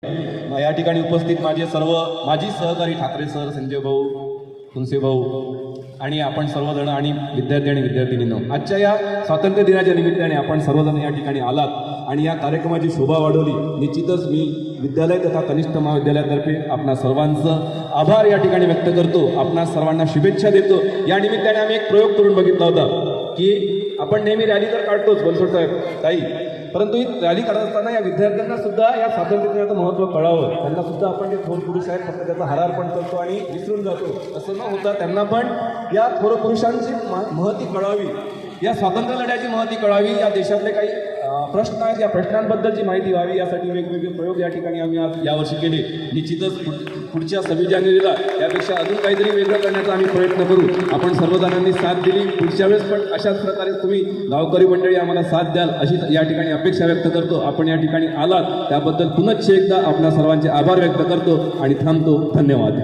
या ठिकाणी उपस्थित माझे सर्व माजी सहकारी ठाकरे सर, संजय भाऊ, तुलसे भाऊ आणि आपण सर्वजण आणि विद्यार्थी आणि विद्यार्थिनींनो, आजच्या या स्वातंत्र्य दिनाच्या निमित्ताने आपण सर्वजण या ठिकाणी आलात आणि या कार्यक्रमाची शोभा वाढवली। निश्चितच मी विद्यालय तथा कनिष्ठ महाविद्यालयातर्फे आपणा सर्वांचं आभार या ठिकाणी व्यक्त करतो, आपणा सर्वांना शुभेच्छा देतो। या निमित्ताने आम्ही एक प्रयोग करून बघितला होता की आपण नेहमी रॅली तर काढतोच बनसोड साहेब ताई, परंतु ही रॅली काढत असताना या विद्यार्थ्यांना सुद्धा या स्वातंत्र्य दिनाचं महत्त्व कळावं, त्यांना सुद्धा आपण जे थोर पुरुष आहेत फक्त त्याचा हारार्पण करतो आणि विसरून जातो असं न होता त्यांना पण या थोर पुरुषांची महती कळावी, या स्वातंत्र्य लढ्याची महती कळावी, या देशातले काही प्रश्न आहेत या प्रश्नांबद्दलची माहिती व्हावी यासाठी वेगवेगळे प्रयोग या ठिकाणी आम्ही आज यावर्षी केले। निश्चितच पुढच्या 26 जानेवारीला यापेक्षा अजून काहीतरी वेगळं करण्याचा आम्ही प्रयत्न करू। आपण सर्वजणांनी साथ दिली, पुढच्या वेळेस पण अशाच प्रकारे तुम्ही गावकरी मंडळी आम्हाला साथ द्याल अशी या ठिकाणी अपेक्षा व्यक्त करतो। आपण या ठिकाणी आलात त्याबद्दल पुनश्च एकदा आपल्या सर्वांचे आभार व्यक्त करतो आणि थांबतो। धन्यवाद।